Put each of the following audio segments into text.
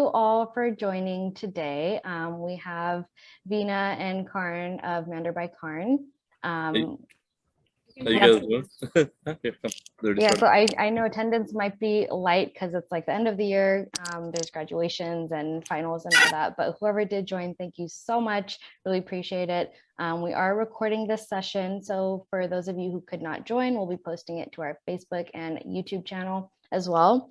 you all for joining today. We have Veena and Karn of Mander by Karn. How you guys doing? Yeah, so I know attendance might be light because it's like the end of the year. There's graduations and finals and all that, but whoever did join, thank you so much. Really appreciate it. We are recording this session, so for those of you who could not join, we'll be posting it to our Facebook and YouTube channel as well.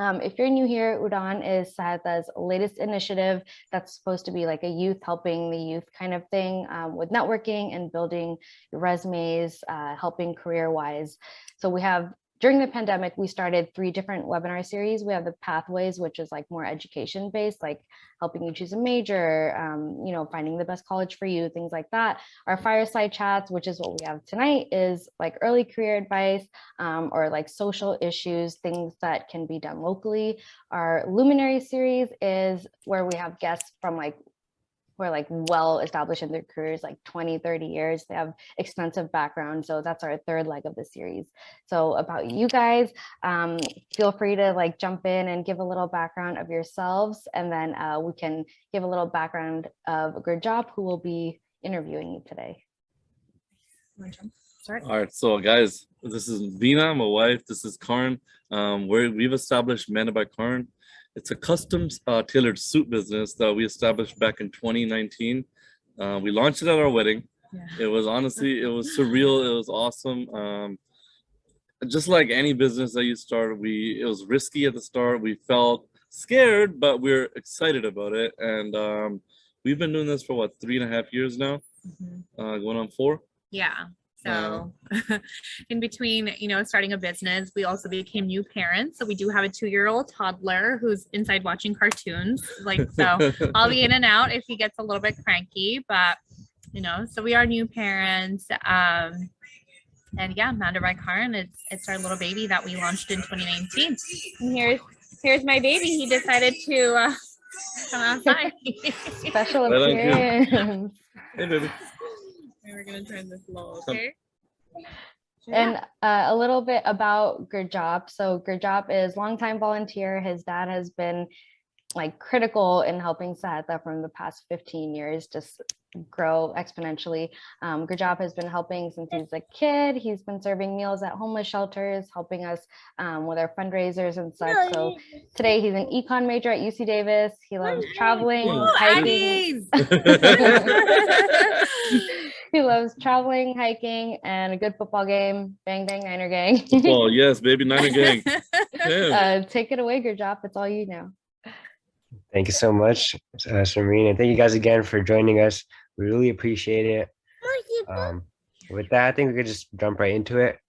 If you're new here, Udaan is Sahaita's latest initiative that's supposed to be like a youth helping the youth kind of thing with networking and building resumes, helping career-wise. So we have, during the pandemic, we started 3 different webinar series. We have the Pathways, which is like more education-based, like helping you choose a major, you know, finding the best college for you, things like that. Our Fireside chats, which is what we have tonight, is like early career advice or like social issues, things that can be done locally. Our Luminary series is where we have guests from like who are like well established in their careers, like 20, 30 years. They have extensive background. So that's our 3rd leg of the series. So about you guys, feel free to like jump in and give a little background of yourselves. And then we can give a little background of Gurjaap, who will be interviewing you today. All right, so guys, this is Veena, my wife. This is Karn. We've established Mander by Karn. It's a custom tailored suit business that we established back in 2019. We launched it at our wedding. Yeah. It was honestly, it was surreal. It was awesome. Just like any business that you start, it was risky at the start. We felt scared, but we're excited about it. And we've been doing this for what, 3.5 years now, going on 4. Yeah. So in between, you know, starting a business, we also became new parents. So we do have a 2-year-old toddler who's inside watching cartoons. Like, so I'll be in and out if he gets a little bit cranky, but you know, so we are new parents. And yeah, Mander by Karn, it's our little baby that we launched in 2019. And here's my baby. He decided to come outside. Special appearance. Hey, baby. We're gonna turn this low, okay? And a little bit about Gurjaap. So Gurjaap is longtime volunteer. His dad has been like critical in helping Sahaita from the past 15 years just grow exponentially. Gurjaap has been helping since he's a kid. He's been serving meals at homeless shelters, helping us with our fundraisers and such. So today he's an econ major at UC Davis. He loves traveling, hiking. He loves traveling, hiking, and a good football game. Bang, bang, Niner gang. Football, yes, baby, Niner gang. Take it away, Gurjaap. It's all you know. Thank you so much, Sharmeen, and thank you guys again for joining us. We really appreciate it. With that, I think we could just jump right into it.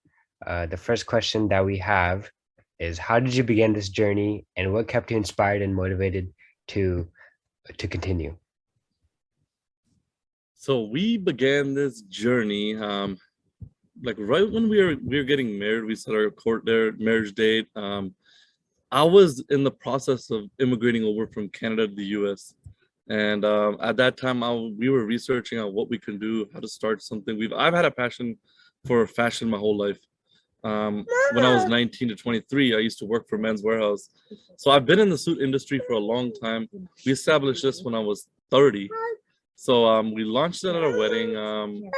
The first question that we have is, how did you begin this journey, and what kept you inspired and motivated to continue? So we began this journey like right when we were getting married. We set our marriage date. I was in the process of immigrating over from Canada to the US. And at that time, we were researching on what we can do, how to start something. I've had a passion for fashion my whole life. When I was 19 to 23, I used to work for Men's Warehouse. So I've been in the suit industry for a long time. We established this when I was 30. So we launched it at our wedding.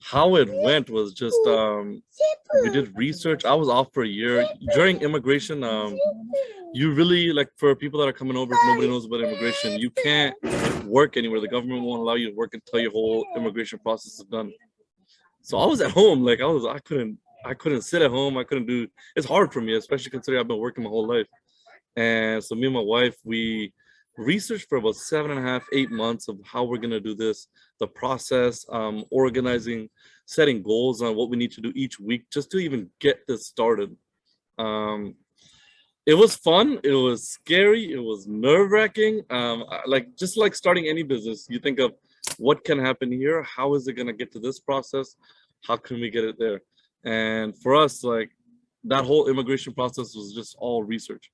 How it went was just, we did research. I was off for a year. During immigration, you really, like for people that are coming over, if nobody knows about immigration, you can't work anywhere. The government won't allow you to work until your whole immigration process is done. So I was at home, like I couldn't sit at home. It's hard for me, especially considering I've been working my whole life. And so me and my wife, we researched for about 7.5, 8 months of how we're gonna do this, the process, organizing, setting goals on what we need to do each week just to even get this started. It was fun, it was scary, it was nerve-wracking. Just like starting any business, you think of what can happen here, how is it gonna get to this process, how can we get it there? And for us, like that whole immigration process was just all research.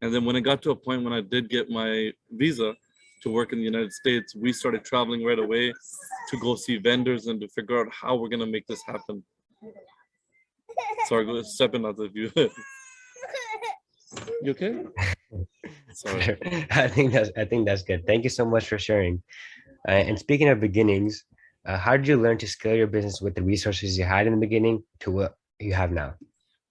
And then when it got to a point when I did get my visa to work in the United States, we started traveling right away to go see vendors and to figure out how we're gonna make this happen. Sorry, go step in out of you. You okay? Sorry. I think that's good. Thank you so much for sharing. And speaking of beginnings, how did you learn to scale your business with the resources you had in the beginning to what you have now?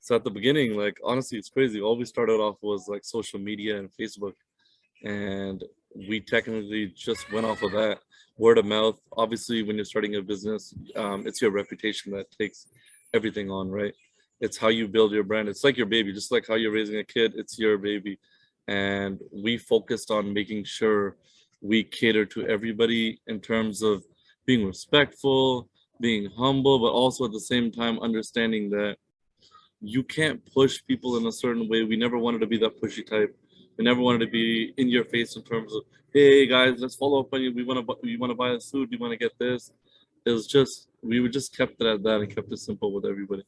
So at the beginning, like honestly, it's crazy. All we started off was like social media and Facebook, and we technically just went off of that, word of mouth. Obviously, when you're starting a business, it's your reputation that takes everything on, right? It's how you build your brand. It's like your baby, just like how you're raising a kid. It's your baby, and we focused on making sure we cater to everybody in terms of being respectful, being humble, but also at the same time understanding that you can't push people in a certain way. We never wanted to be that pushy type. We never wanted to be in your face in terms of, hey guys, let's follow up on you. We want to buy a suit. We want to get this. It was just, we were just kept it at that and kept it simple with everybody.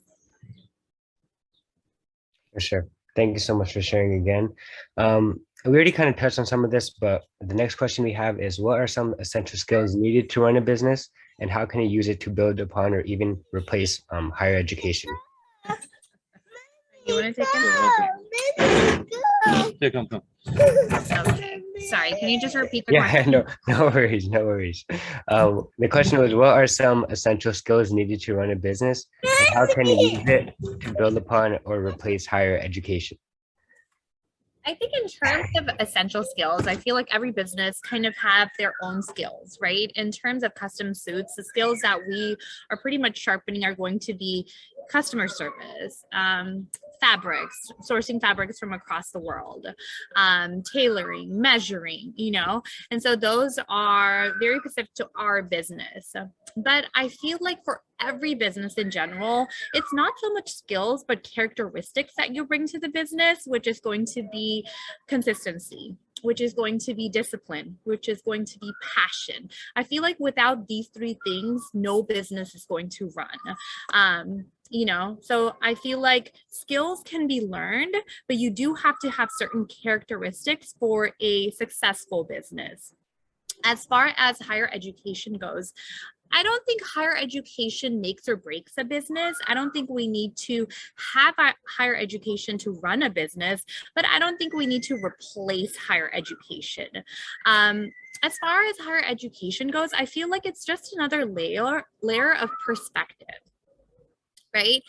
For sure. Thank you so much for sharing again. We already kind of touched on some of this, but the next question we have is, what are some essential skills needed to run a business, and how can you use it to build upon or even replace higher education? You want to take it? Yeah, come. Okay. Sorry, can you just repeat the Yeah, question? no worries, no worries. The question was, what are some essential skills needed to run a business, and how can you use it to build upon or replace higher education? I think in terms of essential skills, I feel like every business kind of have their own skills, right? In terms of custom suits, the skills that we are pretty much sharpening are going to be customer service, fabrics, sourcing fabrics from across the world, tailoring, measuring, and so those are very specific to our business. But I feel like for every business in general, it's not so much skills, but characteristics that you bring to the business, which is going to be consistency, which is going to be discipline, which is going to be passion. I feel like without these three things, no business is going to run. So I feel like skills can be learned, but you do have to have certain characteristics for a successful business. As far as higher education goes, I don't think higher education makes or breaks a business. I don't think we need to have a higher education to run a business, but I don't think we need to replace higher education. As far as higher education goes, I feel like it's just another layer of perspective. Right?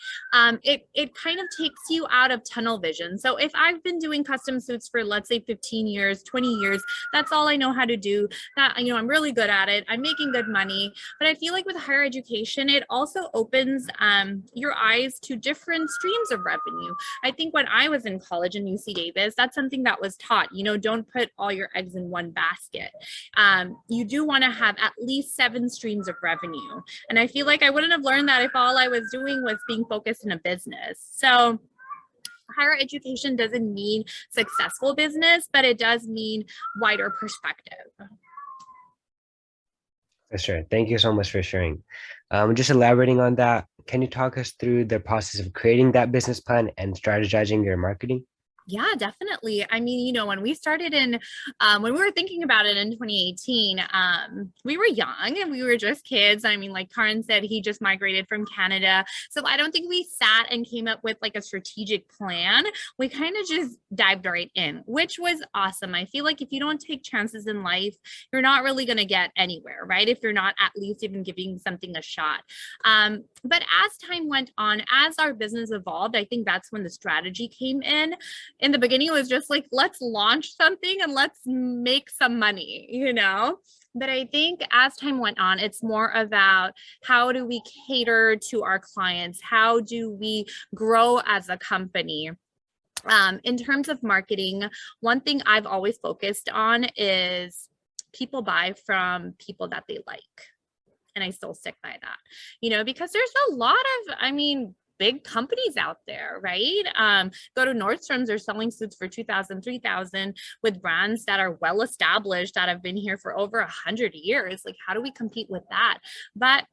It kind of takes you out of tunnel vision. So if I've been doing custom suits for, let's say, 15 years, 20 years, that's all I know how to do. That, I'm really good at it. I'm making good money. But I feel like with higher education, it also opens your eyes to different streams of revenue. I think when I was in college in UC Davis, that's something that was taught, don't put all your eggs in one basket. You do want to have at least 7 streams of revenue. And I feel like I wouldn't have learned that if all I was doing was being focused in a business. So higher education doesn't mean successful business, but it does mean wider perspective. For sure. Thank you so much for sharing. Just elaborating on that, can you talk us through the process of creating that business plan and strategizing your marketing? Yeah, definitely. I mean, when we started when we were thinking about it in 2018, we were young and we were just kids. I mean, like Karn said, he just migrated from Canada. So I don't think we sat and came up with like a strategic plan. We kind of just dived right in, which was awesome. I feel like if you don't take chances in life, you're not really going to get anywhere, right? If you're not at least even giving something a shot. But as time went on, as our business evolved, I think that's when the strategy came in. In the beginning, it was just like, let's launch something and let's make some money, But I think as time went on, it's more about how do we cater to our clients? How do we grow as a company? In terms of marketing, one thing I've always focused on is people buy from people that they like. And I still stick by that, because there's a lot of, big companies out there, right? Go to Nordstrom's, they're selling suits for $2,000, $3,000 with brands that are well established, that have been here for over 100 years. Like, how do we compete with that? But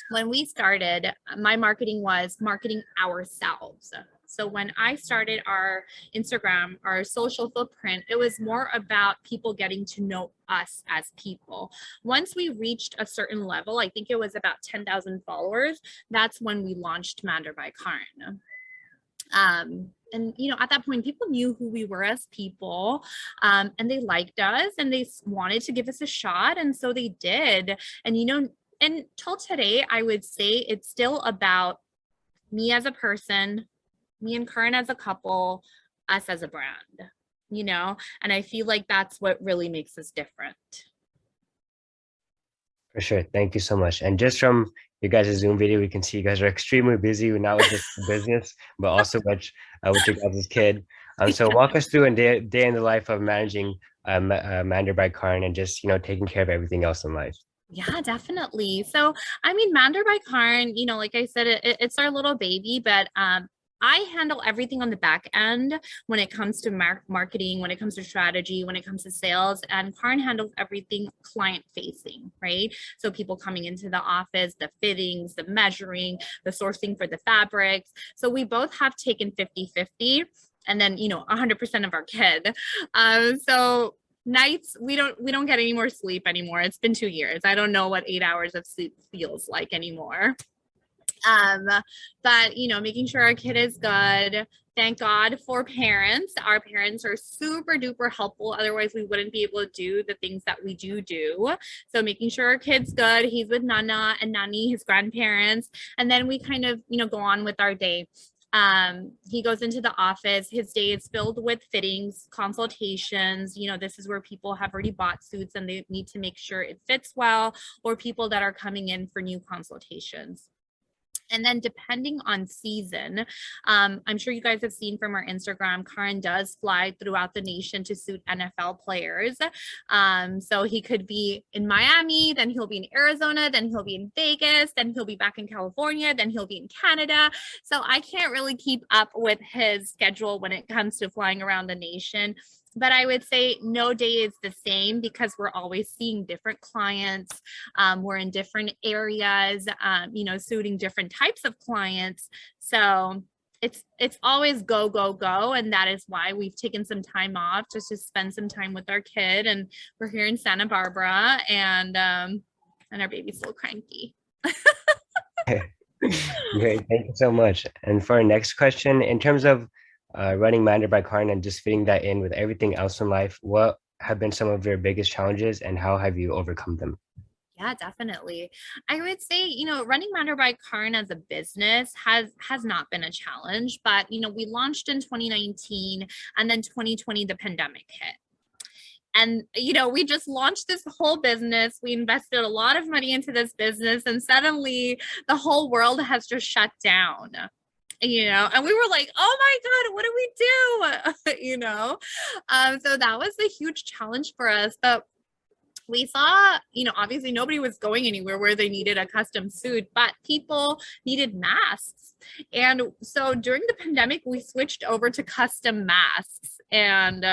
when we started, my marketing was marketing ourselves. So when I started our Instagram, our social footprint, it was more about people getting to know us as people. Once we reached a certain level, I think it was about 10,000 followers, that's when we launched Mander by Karn. And, you know, at that point, people knew who we were as people, and they liked us and they wanted to give us a shot. And so they did. And, you know, and till today, I would say it's still about me as a person, me and Karan as a couple, us as a brand, you know, and I feel like that's what really makes us different. For sure. Thank you so much. And just from you guys' Zoom video, we can see you guys are extremely busy, not with just business, but also with your guys' kid. So walk us through a day in the life of managing Mander by Karn and just, you know, taking care of everything else in life. Yeah, definitely. So, I mean, Mander by Karn, you know, like I said, it's our little baby, but I handle everything on the back end when it comes to marketing, when it comes to strategy, when it comes to sales, and Karn handles everything client facing, right? So people coming into the office, the fittings, the measuring, the sourcing for the fabrics. So we both have taken 50-50 and then, you know, 100% of our kid. So nights, we don't get any more sleep anymore. It's been 2 years. I don't know what 8 hours of sleep feels like anymore. But, you know, making sure our kid is good. Thank God for parents. Our parents are super duper helpful. Otherwise, we wouldn't be able to do the things that we do. So making sure our kid's good. He's with Nana and Nani, his grandparents. And then we kind of, you know, go on with our day. He goes into the office. His day is filled with fittings, consultations. You know, this is where people have already bought suits and they need to make sure it fits well, or people that are coming in for new consultations. And then depending on season, I'm sure you guys have seen from our Instagram, Karan does fly throughout the nation to suit NFL players. So he could be in Miami, then he'll be in Arizona, then he'll be in Vegas, then he'll be back in California, then he'll be in Canada. So I can't really keep up with his schedule when it comes to flying around the nation. But I would say no day is the same because we're always seeing different clients. We're in different areas, you know, suiting different types of clients. So it's always go, go, go. And that is why we've taken some time off just to spend some time with our kid. And we're here in Santa Barbara and our baby's a little cranky. Great. Thank you so much. And for our next question, in terms of running Mander by Karn and just fitting that in with everything else in life, what have been some of your biggest challenges and how have you overcome them? Yeah, definitely. I would say, you know, running Mander by Karn as a business has not been a challenge, but, you know, we launched in 2019 and then 2020, the pandemic hit. And, you know, we just launched this whole business. We invested a lot of money into this business and suddenly the whole world has just shut down. You know, and we were like, oh my God, what do we do? You know, so that was a huge challenge for us. But we saw, you know, obviously nobody was going anywhere where they needed a custom suit, but people needed masks. And so during the pandemic, we switched over to custom masks. And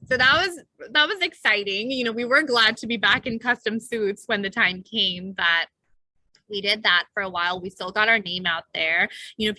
so that was exciting. You know, we were glad to be back in custom suits when the time came, but we did that for a while. We still got our name out there. You know,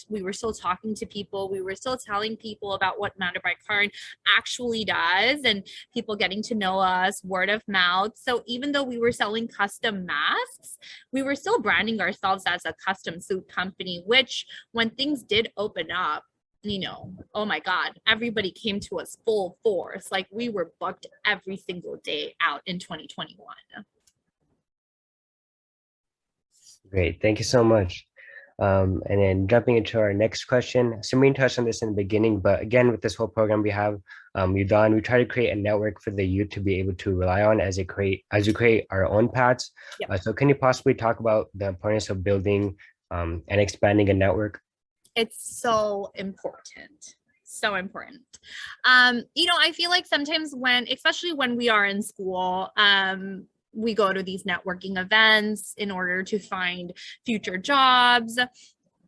we were still talking to people. We were still telling people about what Mander by Karn actually does and people getting to know us, word of mouth. So even though we were selling custom masks, we were still branding ourselves as a custom suit company, which when things did open up, you know, oh my God, everybody came to us full force. Like we were booked every single day out in 2021. Great. Thank you so much. And then jumping into our next question, Samin touched on this in the beginning, but again, with this whole program we have, Udaan, we try to create a network for the youth to be able to rely on as you create our own paths. Yep. So can you possibly talk about the importance of building and expanding a network? It's so important. So important. You know, I feel like sometimes especially when we are in school, we go to these networking events in order to find future jobs.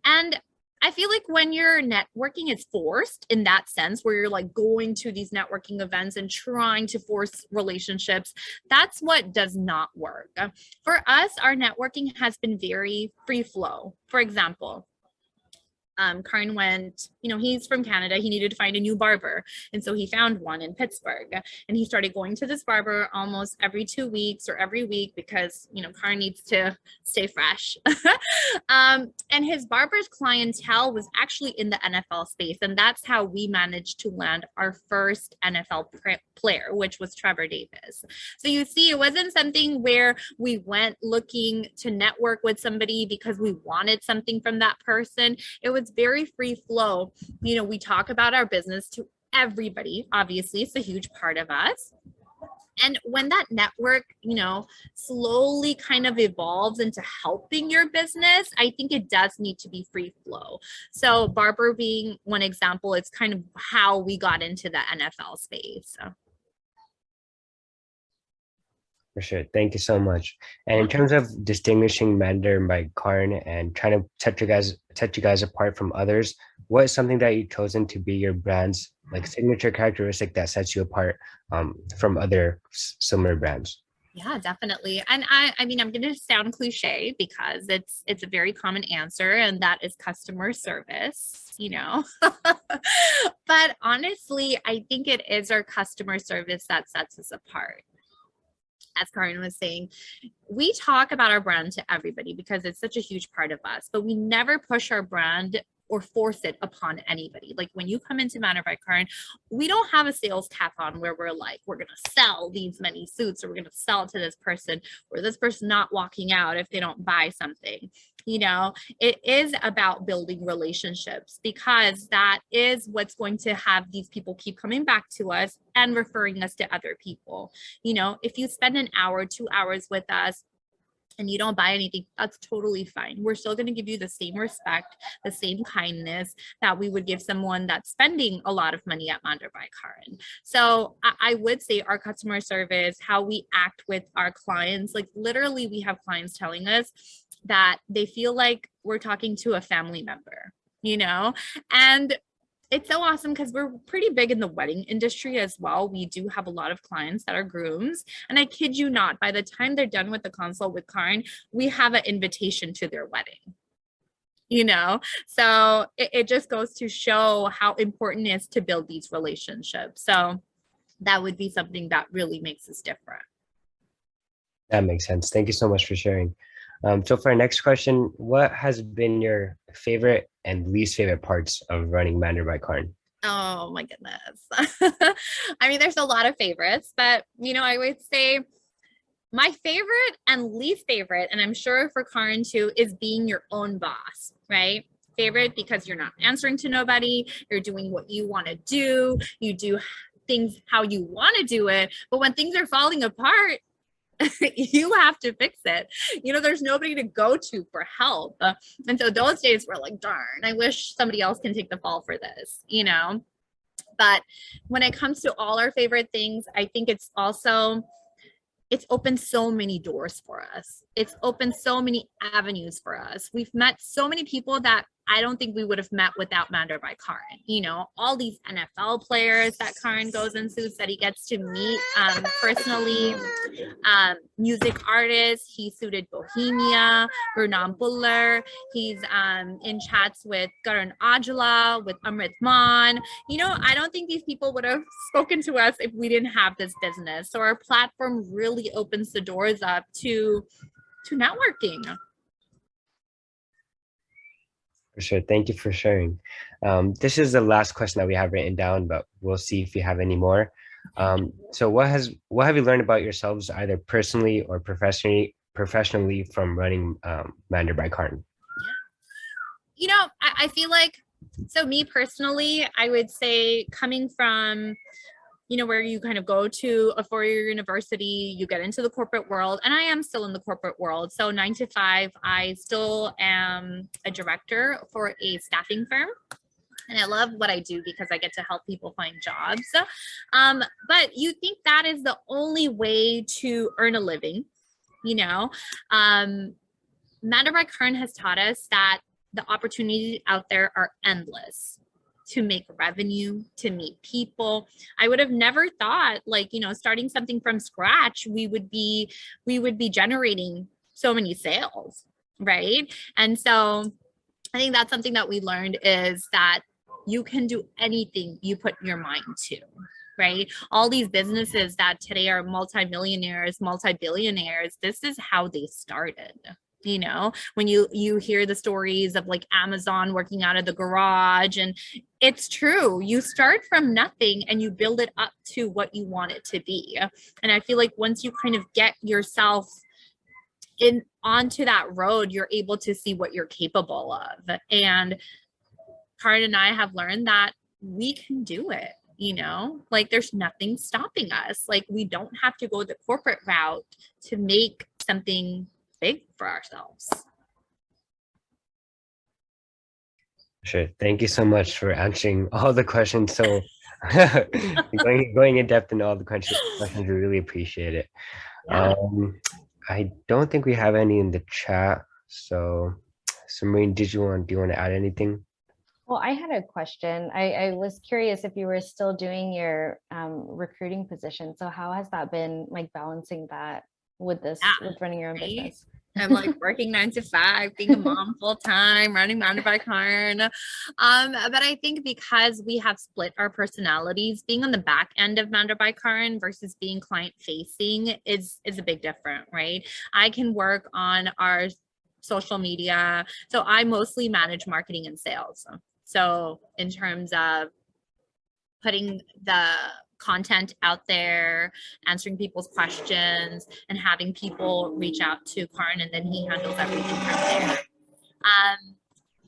And I feel like when your networking is forced in that sense, where you're like going to these networking events and trying to force relationships, that's what does not work. For us, our networking has been very free flow. For example, Karn went, he's from Canada. He needed to find a new barber. And so he found one in Pittsburgh, and he started going to this barber almost every 2 weeks or every week because, Karn needs to stay fresh. And his barber's clientele was actually in the NFL space. And that's how we managed to land our first NFL player, which was Trevor Davis. So you see, it wasn't something where we went looking to network with somebody because we wanted something from that person. It was very free flow. We talk about our business to everybody. Obviously, it's a huge part of us. And when that network, slowly kind of evolves into helping your business, I think it does need to be free flow. So barber being one example, it's kind of how we got into the NFL space. For sure. Thank you so much. And in terms of distinguishing Mander by Karn and trying to set you guys apart from others, what is something that you've chosen to be your brand's signature characteristic that sets you apart from other similar brands? Yeah, definitely. And I mean, I'm going to sound cliche because it's a very common answer, and that is customer service, But honestly, I think it is our customer service that sets us apart. As Karn was saying, we talk about our brand to everybody because it's such a huge part of us, but we never push our brand or force it upon anybody. Like when you come into Mander by Karn, we don't have a sales cap on where we're like, we're going to sell these many suits, or we're going to sell to this person, or this person not walking out if they don't buy something. It is about building relationships, because that is what's going to have these people keep coming back to us and referring us to other people. If you spend an hour, 2 hours with us, and you don't buy anything, that's totally fine. We're still going to give you the same respect, the same kindness that we would give someone that's spending a lot of money at Mander by Karn. So I would say our customer service, how we act with our clients, literally we have clients telling us that they feel like we're talking to a family member, and it's so awesome because we're pretty big in the wedding industry as well. We do have a lot of clients that are grooms, and I kid you not, by the time they're done with the consult with Karn, we have an invitation to their wedding. So it just goes to show how important it is to build these relationships. So that would be something that really makes us different. That makes sense. Thank you so much for sharing. So for our next question, what has been your favorite and least favorite parts of running Mander by Karn? Oh my goodness. I mean, there's a lot of favorites, but I would say my favorite and least favorite, and I'm sure for Karn too, is being your own boss, right? Favorite because you're not answering to nobody, you're doing what you want to do, you do things how you want to do it, but when things are falling apart, you have to fix it. There's nobody to go to for help. And so those days were like, darn, I wish somebody else can take the fall for this, But when it comes to all our favorite things, I think it's opened so many doors for us. It's opened so many avenues for us. We've met so many people that I don't think we would have met without Mander by Karn. All these NFL players that Karn goes and suits that he gets to meet personally, music artists. He suited Bohemia, Gurjaap Buller. He's in chats with Karan Aujla, with Amrit Maan. I don't think these people would have spoken to us if we didn't have this business. So our platform really opens the doors up to networking. For sure. Thank you for sharing. This is the last question that we have written down, but we'll see if you have any more. So what have you learned about yourselves, either personally or professionally from running Mander by Karn? I feel like, so me personally, I would say coming from where you kind of go to a four-year university, you get into the corporate world, and I am still in the corporate world. So 9 to 5, I still am a director for a staffing firm. And I love what I do because I get to help people find jobs. But you think that is the only way to earn a living, Mander by Karn has taught us that the opportunities out there are endless to make revenue, to meet people. I would have never thought, starting something from scratch, we would be generating so many sales, right? And so I think that's something that we learned, is that you can do anything you put your mind to, right? All these businesses that today are multimillionaires, multi-billionaires, this is how they started. You know, when you hear the stories of like Amazon working out of the garage, and it's true, you start from nothing and you build it up to what you want it to be. And I feel like once you kind of get yourself in onto that road, you're able to see what you're capable of. And Karn and I have learned that we can do it. You know, like there's nothing stopping us. Like we don't have to go the corporate route to make something big for ourselves. Sure. Thank you so much for answering all the questions. So going in depth in all the questions, we really appreciate it. Yeah. I don't think we have any in the chat. So Marine, do you want to add anything? Well, I had a question. I was curious if you were still doing your recruiting position. So how has that been, like balancing that with this, with running your own business? I'm like working 9 to 5, being a mom full time, running Mander by Karn. But I think because we have split our personalities, being on the back end of Mander by Karn versus being client facing is a big difference, right? I can work on our social media. So I mostly manage marketing and sales. So in terms of putting the content out there, answering people's questions, and having people reach out to Karn, and then he handles everything from there.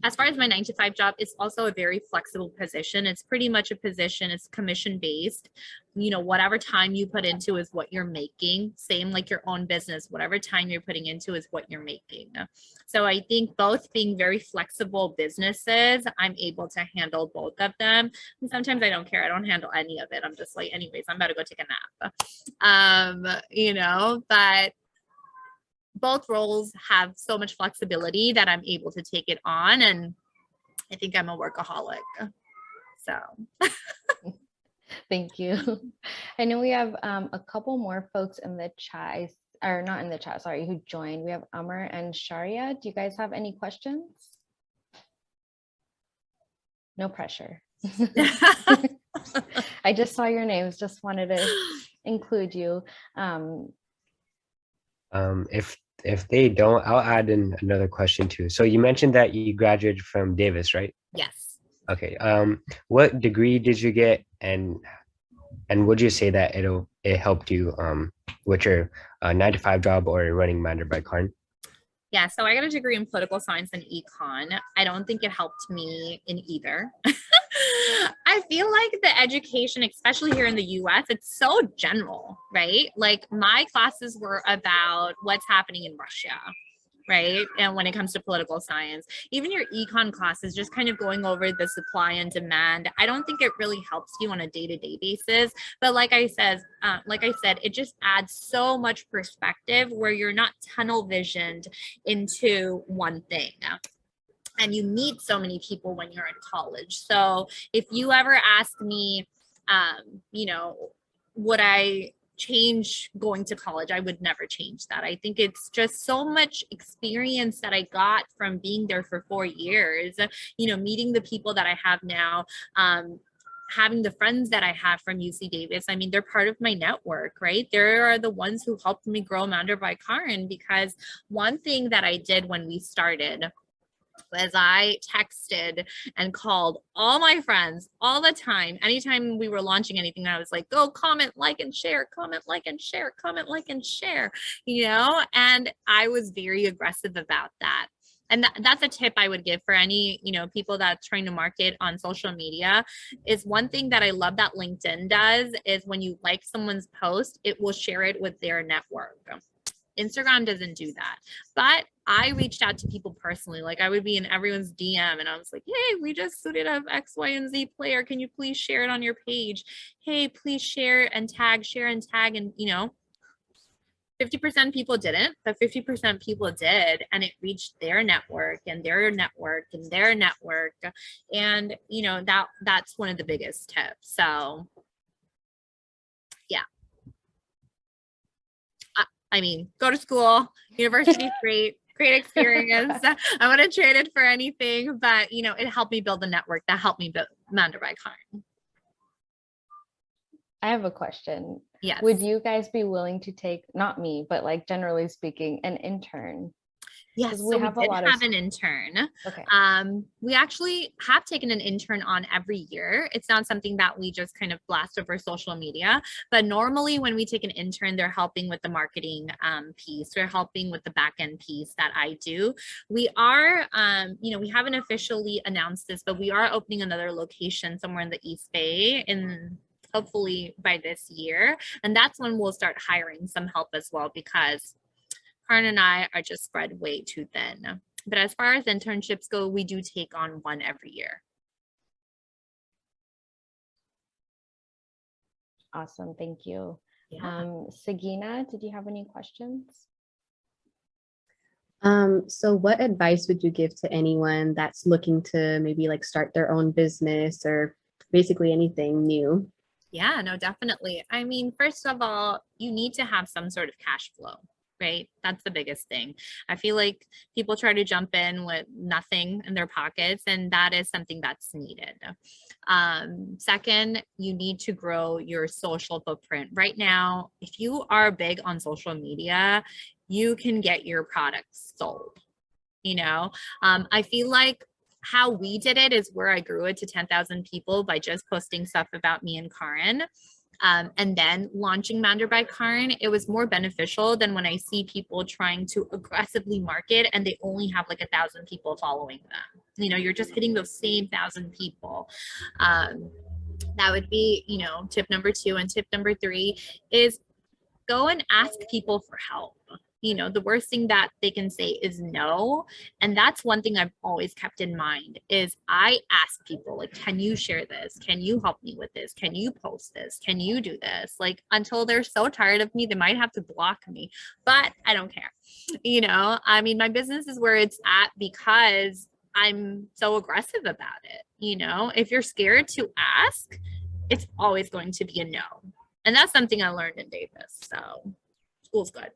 As far as my 9 to 5 job, it's also a very flexible position. It's pretty much a position, it's commission based. You know, whatever time you put into is what you're making. Same like your own business, whatever time you're putting into is what you're making. So I think both being very flexible businesses, I'm able to handle both of them. And sometimes I don't care. I don't handle any of it. I'm just like, anyways, I'm about to go take a nap. You know, but both roles have so much flexibility that I'm able to take it on, and I think I'm a workaholic. So thank you. I know we have a couple more folks in the chat, or not in the chat, sorry, who joined. We have Amr and Sharia. Do you guys have any questions? No pressure. I just saw your names, just wanted to include you. If they don't, I'll add in another question too. So you mentioned that you graduated from Davis, right? Yes. Okay. What degree did you get, and would you say that it helped you with your 9 to 5 job or running Mander by Karn? Yeah, so I got a degree in political science and econ. I don't think it helped me in either. I feel like the education, especially here in the US, it's so general, right? Like my classes were about what's happening in Russia, right? And when it comes to political science, even your econ classes, just kind of going over the supply and demand. I don't think it really helps you on a day-to-day basis. But like I said, it just adds so much perspective where you're not tunnel visioned into one thing. And you meet so many people when you're in college. So if you ever ask me, you know, would I change going to college? I would never change that. I think it's just so much experience that I got from being there for 4 years, you know, meeting the people that I have now, having the friends that I have from UC Davis. I mean, they're part of my network, right? They are the ones who helped me grow Mander by Karn, because one thing that I did when we started was I texted and called all my friends all the time. Anytime we were launching anything, I was like, go comment, like, and share, comment, like, and share, comment, like, and share, you know? And I was very aggressive about that. And that's a tip I would give for any, you know, people that's trying to market on social media. Is one thing that I love that LinkedIn does is when you like someone's post, it will share it with their network. Instagram doesn't do that. But I reached out to people personally. Like I would be in everyone's DM and I was like, hey, we just suited up X, Y, and Z player. Can you please share it on your page? Hey, please share and tag, share and tag. And, you know, 50% people didn't, but 50% people did. And it reached their network and their network and their network. And, you know, that's one of the biggest tips. So yeah. I mean, go to school, university is great, great experience. I wouldn't trade it for anything, but you know, it helped me build a network that helped me build Mander by Karn. I have a question. Yes. Would you guys be willing to take, not me, but like generally speaking, an intern? Yes, 'Cause we have an intern. Okay. We actually have taken an intern on every year. It's not something that we just kind of blast over social media, but normally when we take an intern, they're helping with the marketing piece. They're helping with the back end piece that I do. We are, you know, we haven't officially announced this, but we are opening another location somewhere in the East Bay in hopefully by this year. And that's when we'll start hiring some help as well, because Karn and I are just spread way too thin. But as far as internships go, we do take on one every year. Awesome. Thank you. Yeah. Sagina, did you have any questions? So what advice would you give to anyone that's looking to maybe like start their own business or basically anything new? Yeah, no, definitely. I mean, first of all, you need to have some sort of cash flow, right? That's the biggest thing. I feel like people try to jump in with nothing in their pockets, and that is something that's needed. Second, you need to grow your social footprint. Right now, if you are big on social media, you can get your products sold. You know, I feel like how we did it is where I grew it to 10,000 people by just posting stuff about me and Karn. And then launching Mander by Karn, it was more beneficial than when I see people trying to aggressively market and they only have like 1,000 people following them. You know, you're just hitting those same 1,000 people. That would be, you know, tip number 2. And tip number 3 is go and ask people for help. You know, the worst thing that they can say is no. And that's one thing I've always kept in mind is I ask people like, can you share this? Can you help me with this? Can you post this? Can you do this? Like until they're so tired of me, they might have to block me, but I don't care. You know, I mean, my business is where it's at because I'm so aggressive about it. You know, if you're scared to ask, it's always going to be a no. And that's something I learned in Davis. So school's good.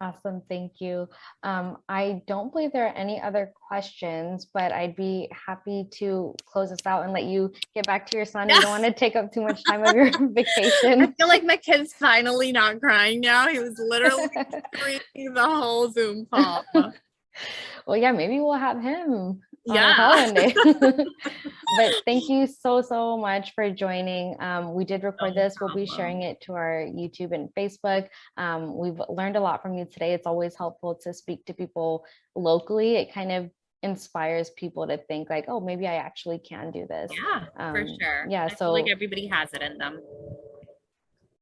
Awesome. Thank you. I don't believe there are any other questions, but I'd be happy to close this out and let you get back to your son. You don't want to take up too much time of your vacation. I feel like my kid's finally not crying now. He was literally screaming the whole Zoom call. Well, yeah, maybe we'll have him on Yeah. a call one day. But thank you so much for joining. We did record No this. We'll be problem. sharing it to our YouTube and Facebook. We've learned a lot from you today. It's always helpful to speak to people locally. It kind of inspires people to think like, oh, maybe I actually can do this. Yeah, for sure. Yeah, I so feel like everybody has it in them.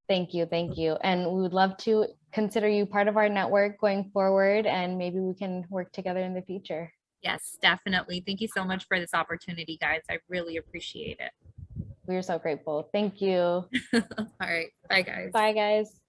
thank you. And we would love to consider you part of our network going forward, and maybe we can work together in the future. Yes, definitely. Thank you so much for this opportunity, guys. I really appreciate it. We are so grateful. Thank you. All right. Bye, guys. Bye, guys.